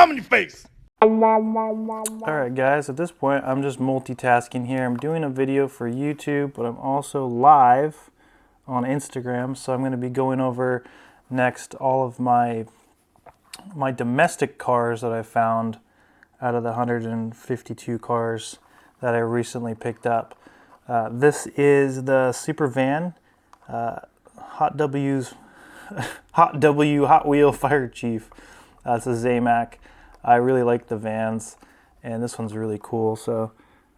gum in your face. Alright guys, at this point I'm just multitasking here. I'm doing a video for YouTube, but I'm also live on Instagram, so I'm going to be going over next all of my domestic cars that I found out of the 152 cars that I recently picked up. This is the Super Van Hot Wheel Fire Chief. It's a Zamac. I really like the vans, and this one's really cool, so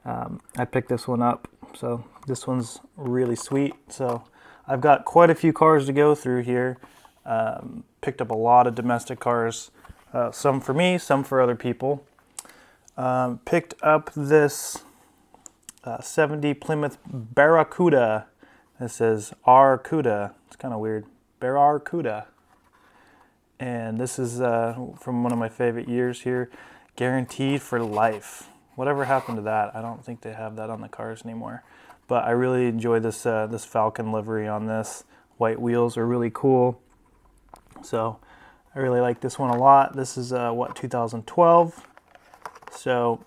I picked this one up. So this one's really sweet. So I've got quite a few cars to go through here. Picked up a lot of domestic cars, some for me, some for other people. Picked up this 70 Plymouth Barracuda. This says Arcuda. It's kind of weird. Barracuda. And this is from one of my favorite years here. Guaranteed for life. Whatever happened to that? I don't think they have that on the cars anymore. But I really enjoy this this Falcon livery on this. White wheels are really cool. So I really like this one a lot. This is 2012. So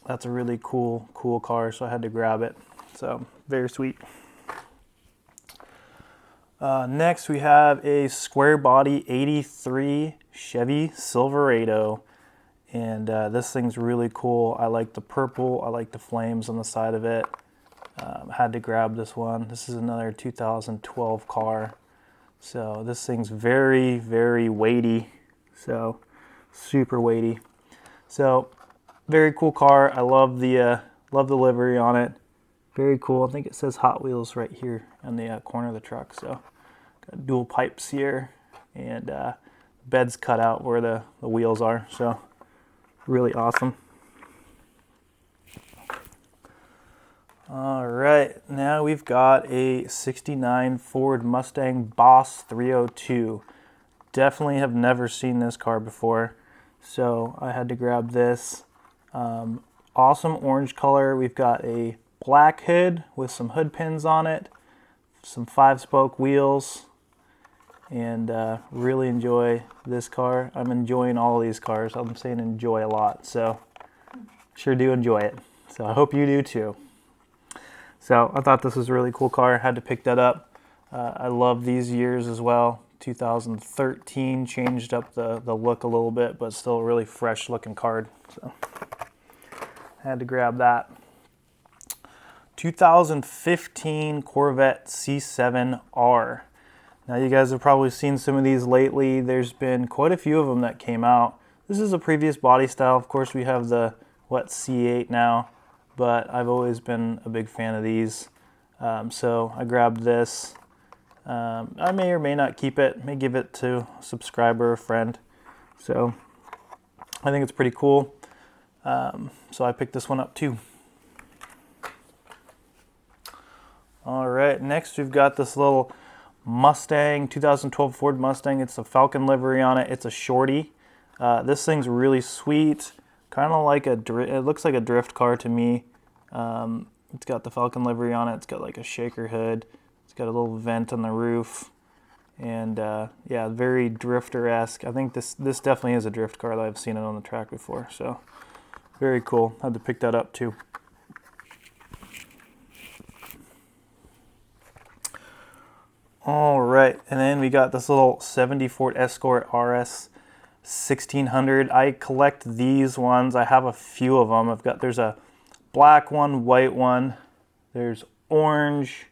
that's a really cool car. So I had to grab it. So very sweet. Next we have a square body 83 Chevy Silverado, and this thing's really cool. I like the purple, I like the flames on the side of it. Had to grab this one. This is another 2012 car, so this thing's very, very weighty, so super weighty. So very cool car. I love the livery on it. Very cool. I think it says Hot Wheels right here on the corner of the truck. So got dual pipes here, and bed's cut out where the wheels are. So really awesome. All right, now we've got a 69 Ford Mustang Boss 302. Definitely have never seen this car before, so I had to grab this. Awesome orange color. We've got a black hood with some hood pins on it, some 5-spoke wheels, and really enjoy this car. I'm enjoying all of these cars. I'm saying enjoy a lot, so sure do enjoy it. So I hope you do too. So I thought this was a really cool car. Had to pick that up. I love these years as well. 2013 changed up the look a little bit, but still a really fresh looking car. So I had to grab that. 2015 Corvette C7R. Now you guys have probably seen some of these lately. There's been quite a few of them that came out. This is a previous body style. Of course we have the C8 now, but I've always been a big fan of these. So I grabbed this. I may or may not keep it, may give it to a subscriber or friend. So I think it's pretty cool. So I picked this one up too. All right, next we've got this little Mustang, 2012 Ford Mustang. It's a Falcon livery on it. It's a shorty. This thing's really sweet. Kind of like it looks like a drift car to me. It's got the Falcon livery on it. It's got like a shaker hood. It's got a little vent on the roof. And yeah, very drifter-esque. I think this definitely is a drift car that I've seen it on the track before. So very cool. Had to pick that up too. All right, and then we got this little 70 Ford Escort RS 1600. I collect these ones. I have a few of them. There's a black one, white one. There's orange,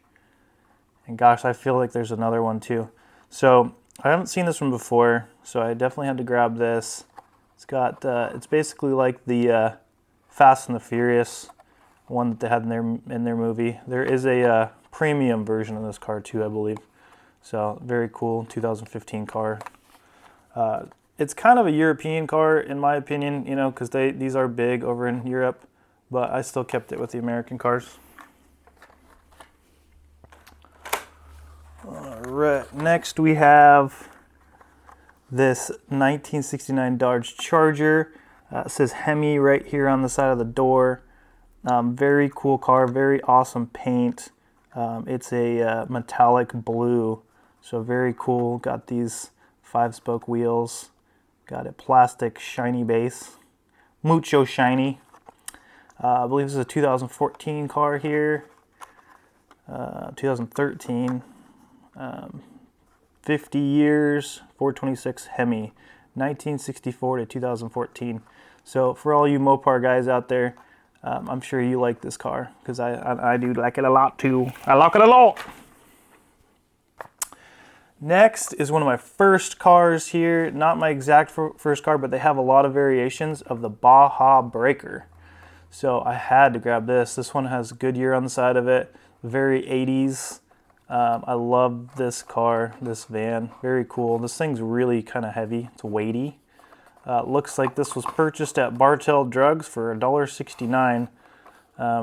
and gosh, I feel like there's another one too. So I haven't seen this one before, so I definitely had to grab this. It's got it's basically like the Fast and the Furious one that they had in their movie. There is a premium version of this car too, I believe. So very cool 2015 car. It's kind of a European car in my opinion, you know, because these are big over in Europe, but I still kept it with the American cars. All right, next we have this 1969 Dodge Charger. It says Hemi right here on the side of the door. Very cool car, very awesome paint. It's a metallic blue, so very cool. Got these 5-spoke wheels. Got a plastic shiny base. Mucho shiny. I believe this is a 2014 car here. 2013. 50 years, 426 Hemi. 1964 to 2014. So for all you Mopar guys out there, I'm sure you like this car, because I do like it a lot too. I like it a lot. Next is one of my first cars here. Not my exact first car, but they have a lot of variations of the Baja Breaker. So I had to grab this. This one has Goodyear on the side of it. Very 80s. I love this car, this van. Very cool. This thing's really kind of heavy. It's weighty. Looks like this was purchased at Bartell Drugs for $1.69,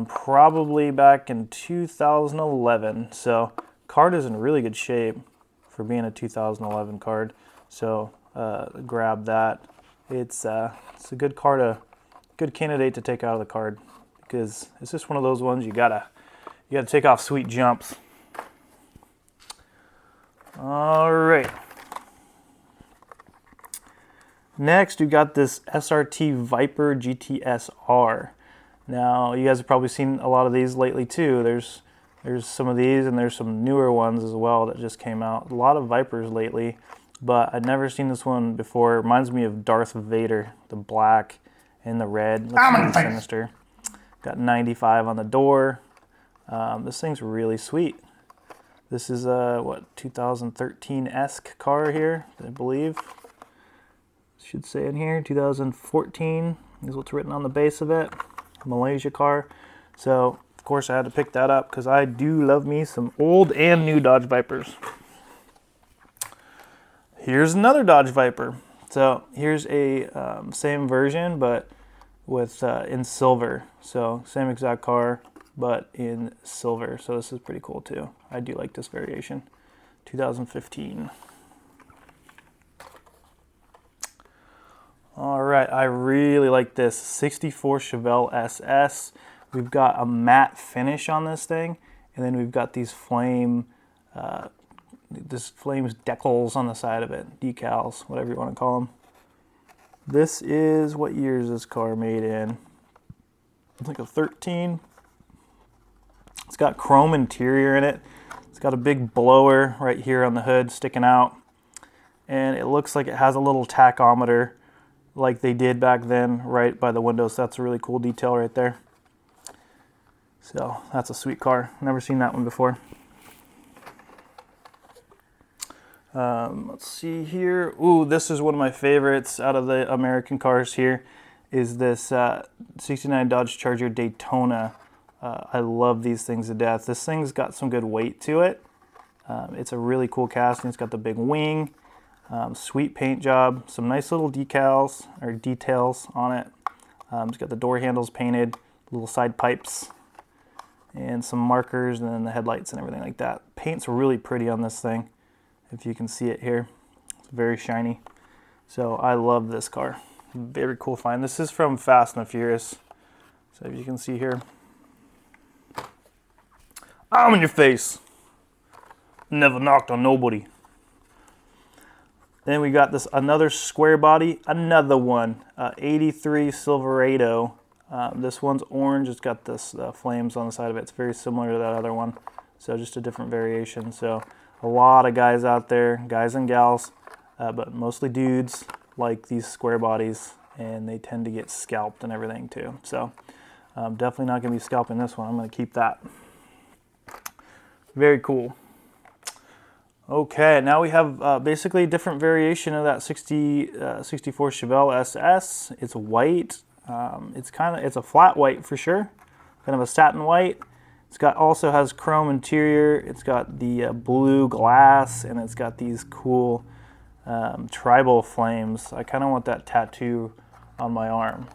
probably back in 2011. So card is in really good shape for being a 2011 card. So grab that. It's a good card, good candidate to take out of the card, because it's just one of those ones you gotta take off sweet jumps. All right. Next, we've got this SRT Viper GTS-R. Now, you guys have probably seen a lot of these lately too. There's some of these, and there's some newer ones as well that just came out. A lot of Vipers lately, but I'd never seen this one before. It reminds me of Darth Vader, the black and the red. Looks really sinister. Got 95 on the door. This thing's really sweet. This is a, 2013-esque car here, I believe. Should say in here, 2014 is what's written on the base of it. Malaysia car. So, of course, I had to pick that up because I do love me some old and new Dodge Vipers. Here's another Dodge Viper. So, here's a same version, but with in silver. So, same exact car, but in silver. So, this is pretty cool too. I do like this variation. 2015. All right, I really like this 64 Chevelle SS. We've got a matte finish on this thing, and then we've got these flames decals on the side of it, decals, whatever you want to call them. This is, what year is this car made in? It's like a 13. It's got chrome interior in it. It's got a big blower right here on the hood sticking out, and it looks like it has a little tachometer like they did back then right by the windows. That's a really cool detail right there. So that's a sweet car. Never seen that one before. Let's see here. Ooh, this is one of my favorites out of the American cars here, is this 69 Dodge Charger Daytona. I love these things to death. This thing's got some good weight to it. It's a really cool casting. It's got the big wing. Sweet paint job, some nice little decals or details on it. It's got the door handles painted, little side pipes, and some markers, and then the headlights and everything like that. Paint's really pretty on this thing, if you can see it here. It's very shiny. So I love this car. Very cool find. This is from Fast and the Furious. So if you can see here. I'm in your face. Never knocked on nobody. Then we got this another square body, another one, 83 Silverado. This one's orange. It's got this flames on the side of it. It's very similar to that other one, so just a different variation. So a lot of guys out there, guys and gals, but mostly dudes, like these square bodies, and they tend to get scalped and everything too. So definitely not going to be scalping this one. I'm going to keep that. Very cool. Okay, now we have basically a different variation of that 64 Chevelle SS. It's white. It's a flat white for sure, kind of a satin white. It's got also has chrome interior. It's got the blue glass, and it's got these cool tribal flames. I kind of want that tattoo on my arm.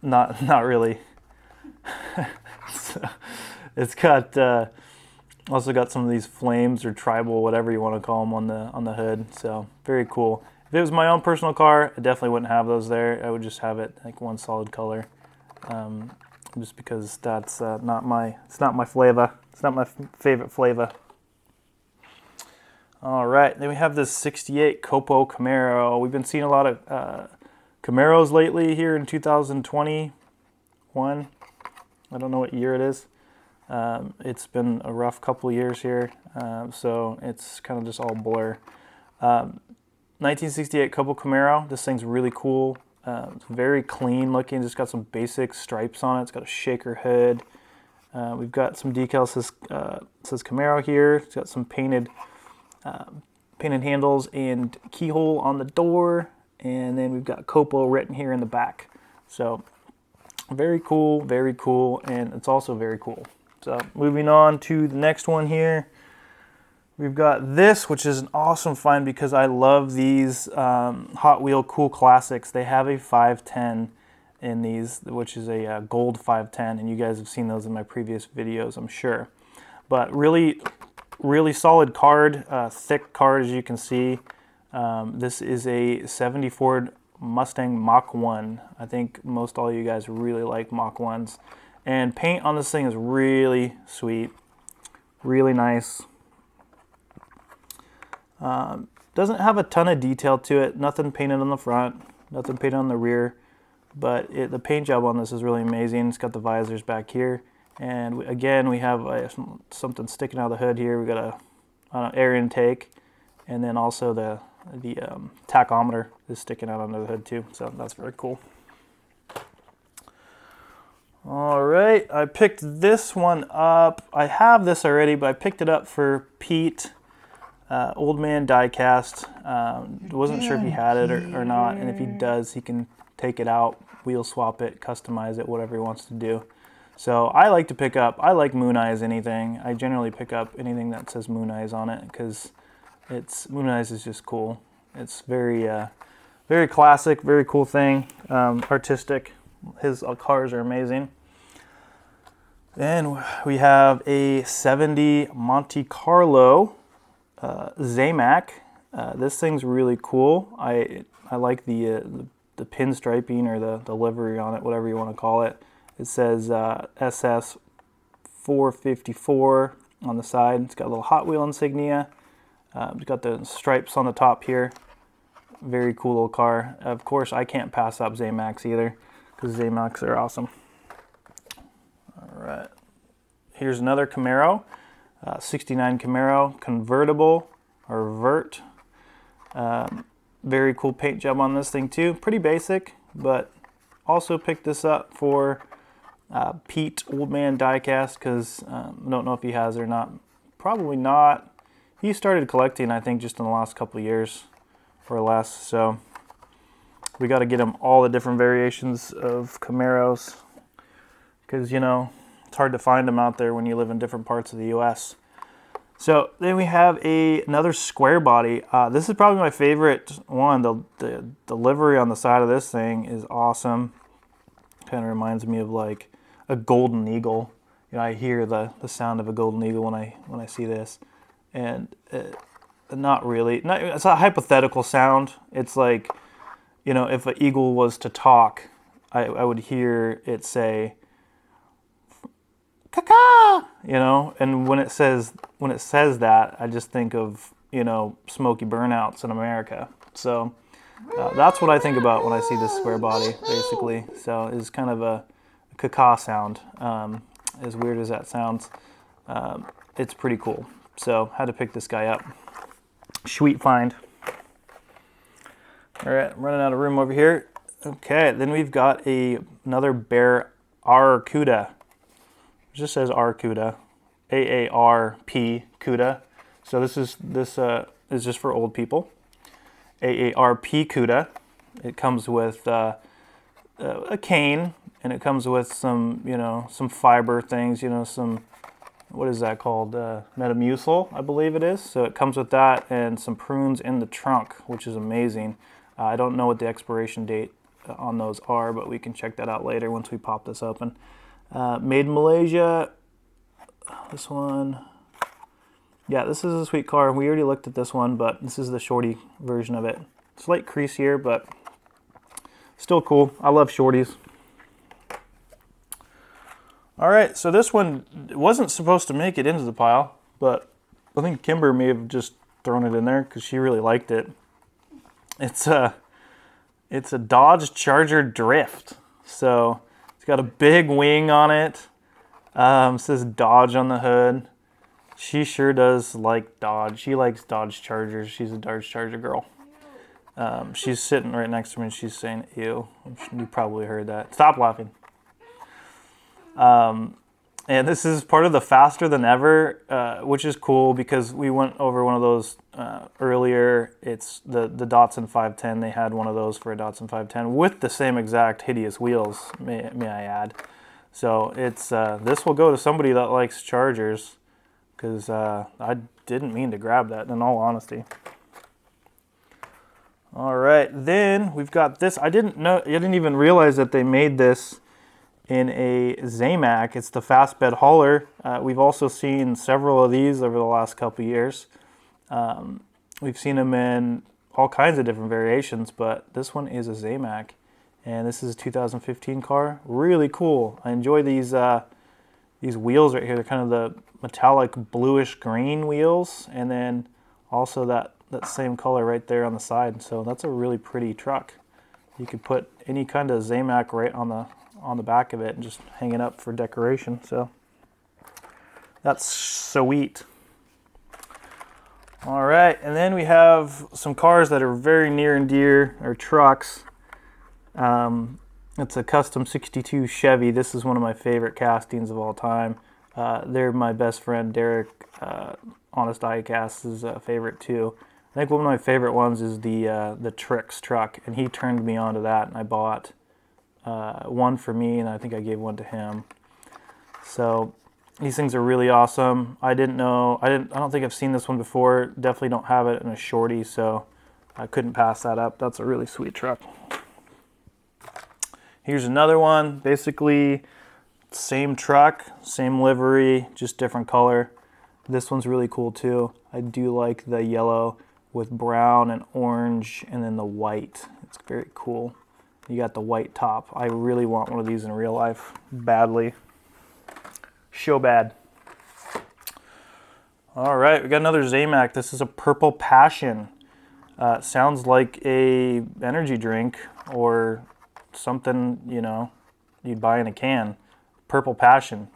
Not really. So, it's got. Also got some of these flames or tribal, whatever you want to call them, on the hood. So very cool. If it was my own personal car, I definitely wouldn't have those there. I would just have it like one solid color, just because that's not my flavor. It's not my favorite flavor. All right, then we have this 68 Copo Camaro. We've been seeing a lot of Camaros lately here in 2021. I don't know what year it is. It's been a rough couple of years here, so it's kind of just all blur. 1968 Copo Camaro. This thing's really cool. It's very clean looking. Just got some basic stripes on it. It's got a shaker hood. We've got some decals. Says Camaro here. It's got some painted handles and keyhole on the door, and then we've got Copo written here in the back. So very cool, and it's also very cool. So moving on to the next one here, we've got this, which is an awesome find because I love these Hot Wheel Cool Classics. They have a 510 in these, which is a gold 510, and you guys have seen those in my previous videos, I'm sure. But really solid card, thick card, as you can see. This is a 70 Ford Mustang Mach 1. I think most all you guys really like Mach 1s. And paint on this thing is really sweet, really nice. Doesn't have a ton of detail to it. Nothing painted on the front, nothing painted on the rear. But the paint job on this is really amazing. It's got the visors back here. And again, we have something sticking out of the hood here. We got an air intake, and then also the tachometer is sticking out under the hood too. So that's very cool. All right, I picked this one up. I have this already, but I picked it up for Pete, Old Man Diecast. Wasn't sure if he had it or not, and if he does, he can take it out, wheel swap it, customize it, whatever he wants to do. So I like to pick up, I like Moon Eyes anything. I generally pick up anything that says Moon Eyes on it because Moon Eyes is just cool. It's very classic, very cool thing, artistic. His cars are amazing. Then we have a 70 Monte Carlo Zamac. This thing's really cool. I like the pinstriping or the livery on it, whatever you want to call it. It says SS 454 on the side. It's got a little Hot Wheel insignia. It's got the stripes on the top here. Very cool little car. Of course, I can't pass up Zamacs either because Zamacs are awesome. All right. Here's another Camaro. 69 Camaro convertible or vert. Very cool paint job on this thing too. Pretty basic, but also picked this up for Pete, Old Man Diecast, because I don't know if he has it or not. Probably not. He started collecting, I think, just in the last couple of years or less. So we got to get him all the different variations of Camaros because, you know, it's hard to find them out there when you live in different parts of the U.S. So then we have another square body. This is probably my favorite one. The livery on the side of this thing is awesome. Kind of reminds me of like a golden eagle. You know, I hear the sound of a golden eagle when I see this, and not really. It's a hypothetical sound. It's like, you know, if an eagle was to talk, I would hear it say "caca," you know, and when it says that, I just think of, you know, Smoky Burnouts in America. So that's what I think about when I see this square body, basically. So it's kind of a caca sound. As weird as that sounds, it's pretty cool. So had to pick this guy up. Sweet find. All right, I'm running out of room over here. Okay, then we've got another Bear Arcuda. It just says Arcuda, AARP Cuda. So this is just for old people. AARP Cuda. It comes with a cane, and it comes with some, you know, some fiber things, you know, some, what is that called? Metamucil, I believe it is. So it comes with that and some prunes in the trunk, which is amazing. I don't know what the expiration date on those are, but we can check that out later once we pop this open. Made in Malaysia. This one. Yeah, this is a sweet car. We already looked at this one, but this is the shorty version of it. Slight crease here, but still cool. I love shorties. All right, so this one wasn't supposed to make it into the pile, but I think Kimber may have just throwing it in there because she really liked it. It's a Dodge Charger Drift. So it's got a big wing on it. Says Dodge on the hood. She sure does like Dodge. She likes Dodge Chargers. She's a Dodge Charger girl. She's sitting right next to me and she's saying, ew. You probably heard that. Stop laughing. And this is part of the Faster Than Ever, which is cool because we went over one of those earlier. It's the Datsun 510. They had one of those for a Datsun 510 with the same exact hideous wheels, may I add. So it's this will go to somebody that likes Chargers because I didn't mean to grab that in all honesty. All right, then we've got this. I didn't even realize that they made this in a Zamac. It's the Fastbed Hauler. We've also seen several of these over the last couple years. We've seen them in all kinds of different variations, but this one is a Zamac, and this is a 2015 car. Really cool. I enjoy these wheels right here. They're kind of the metallic bluish green wheels, and then also that same color right there on the side. So that's a really pretty truck. You could put any kind of Zamac right on the back of it and just hang it up for decoration. So that's sweet. All right, and then we have some cars that are very near and dear, or trucks. It's a custom 62 Chevy. This is one of my favorite castings of all time. They're my best friend Derek, Honest Diecast's favorite too. I think one of my favorite ones is the Trix truck, and he turned me on to that, and I bought one for me, and I think I gave one to him. So these things are really awesome. I don't think I've seen this one before. Definitely don't have it in a shorty, so I couldn't pass that up. That's a really sweet truck. Here's another one. Basically, same truck, same livery, just different color. This one's really cool too. I do like the yellow with brown and orange, and then the white. It's very cool. You got the white top. I really want one of these in real life, badly. So bad. All right, we got another Zamac. This is a Purple Passion. Sounds like a energy drink or something, you'd buy in a can. Purple Passion.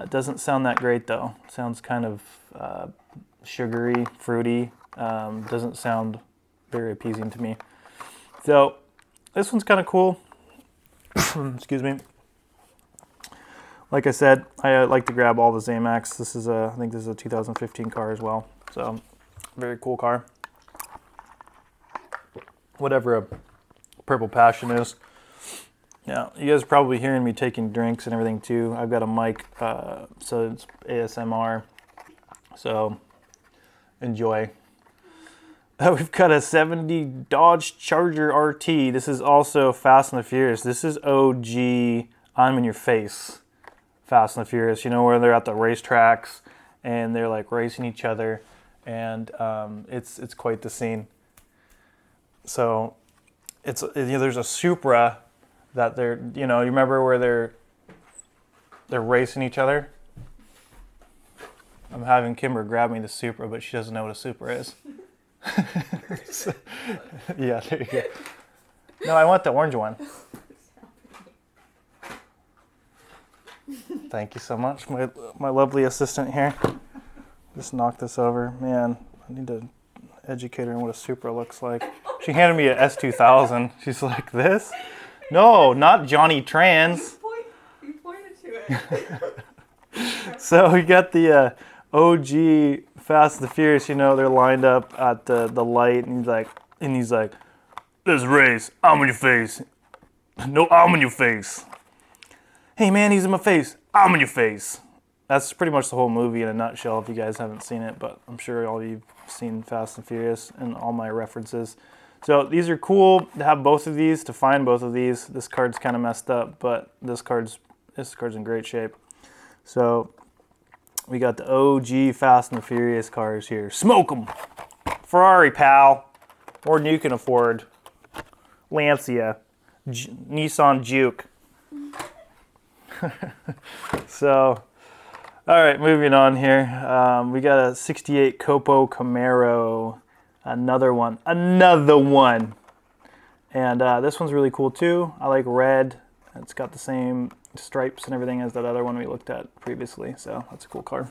Doesn't sound that great though. Sounds kind of sugary, fruity. Doesn't sound very appeasing to me. So this one's kind of cool. Excuse me. Like I said, I like to grab all the Zamacs. I think this is a 2015 car as well. So very cool car. Whatever a Purple Passion is. Yeah, you guys are probably hearing me taking drinks and everything too. I've got a mic, so it's ASMR. So enjoy. We've got a 70 Dodge Charger RT. This is also Fast and the Furious. This is OG I'm in your face Fast and the Furious. Where they're at the racetracks and they're like racing each other, and it's quite the scene. So there's a Supra that they're, you remember where they're racing each other? I'm having Kimber grab me the Supra, but she doesn't know what a Supra is. So, yeah, there you go. No, I want the orange one. Thank you so much, my lovely assistant here. Just knocked this over. Man, I need to educate her on what a Supra looks like. She handed me a S2000. She's like, this? No, not Johnny Trans. You pointed to it. So we got the OG Fast and the Furious. They're lined up at the light, and he's like, "Let's race. I'm in your face. No, I'm in your face. Hey man, he's in my face. I'm in your face." That's pretty much the whole movie in a nutshell. If you guys haven't seen it, but I'm sure all of you've seen Fast and Furious and all my references. So these are cool to have both of these, to find both of these. This card's kind of messed up, but this card's in great shape. So we got the OG Fast and the Furious cars here. Smoke them! Ferrari, pal. More than you can afford. Lancia. Nissan Juke. So All right, moving on here. We got a 68 Copo Camaro. Another one. And this one's really cool too. I like red. It's got the same stripes and everything as that other one we looked at previously. So that's a cool car.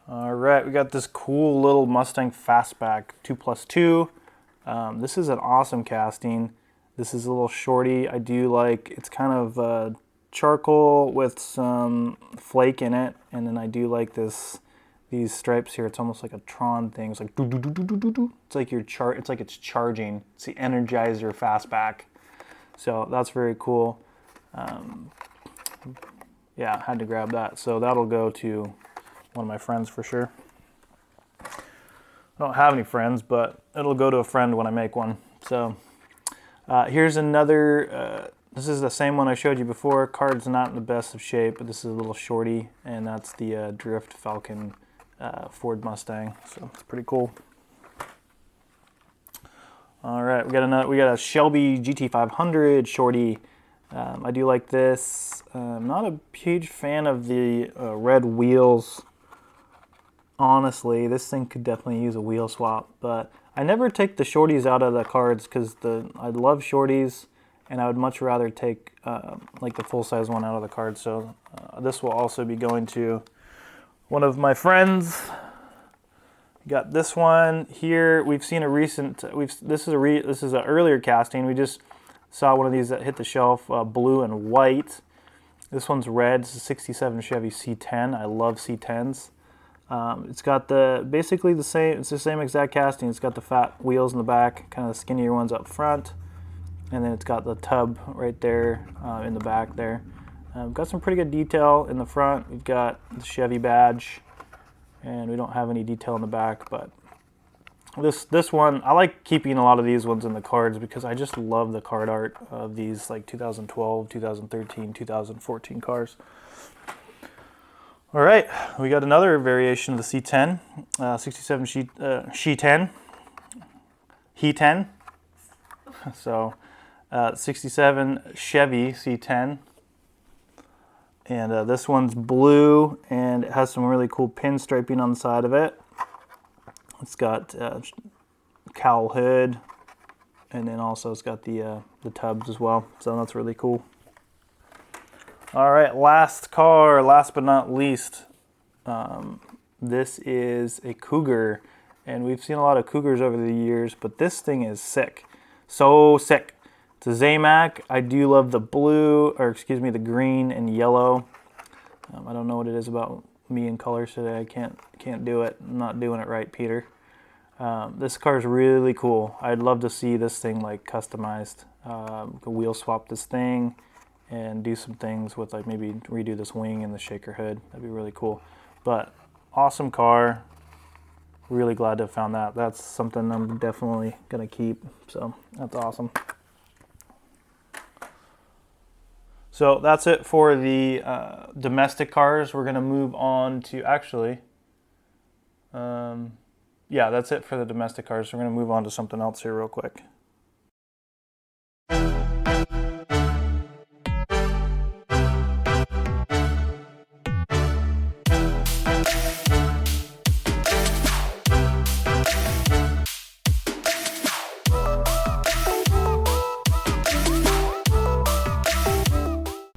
All right, we got this cool little Mustang Fastback 2+2. This is an awesome casting. This is a little shorty. I do like, it's kind of charcoal with some flake in it, and then I do like these stripes here. It's almost like a Tron thing. It's like do do do do do do do. It's like it's like it's charging. It's the Energizer Fastback. So that's very cool. Yeah, I had to grab that. So that'll go to one of my friends for sure. I don't have any friends, but it'll go to a friend when I make one. So here's another. This is the same one I showed you before. Card's not in the best of shape, but this is a little shorty, and that's the Drift Falcon Ford Mustang. So it's pretty cool. All right, we got a Shelby GT500 shorty. I do like this. I'm not a huge fan of the red wheels. Honestly, this thing could definitely use a wheel swap, but I never take the shorties out of the cards because I love shorties. And I would much rather take like the full-size one out of the card. So this will also be going to one of my friends. Got this one here. We've seen a recent. This is an earlier casting. We just saw one of these that hit the shelf, blue and white. This one's red. It's a '67 Chevy C10. I love C10s. It's got basically the same. It's the same exact casting. It's got the fat wheels in the back, kind of the skinnier ones up front. And then it's got the tub right there in the back there. Got some pretty good detail in the front. We've got the Chevy badge, and we don't have any detail in the back. But this one, I like keeping a lot of these ones in the cards because I just love the card art of these like 2012, 2013, 2014 cars. All right, we got another variation of the C10, 67 She10. So. 67 Chevy C10, and this one's blue, and it has some really cool pinstriping on the side of it. It's got cowl hood, and then also it's got the tubs as well, so that's really cool. All right, last but not least, this is a Cougar, and we've seen a lot of Cougars over the years, but this thing is sick, so sick. It's a Zamac. I do love the the green and yellow. I don't know what it is about me and colors today. I can't do it. I'm not doing it right, Peter. This car is really cool. I'd love to see this thing like customized. Wheel swap this thing and do some things with like maybe redo this wing and the shaker hood. That'd be really cool. But awesome car. Really glad to have found that. That's something I'm definitely gonna keep. So that's awesome. So that's it for the domestic cars. We're going to move on to yeah, that's it for the domestic cars. So we're going to move on to something else here real quick.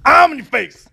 I'm in your face.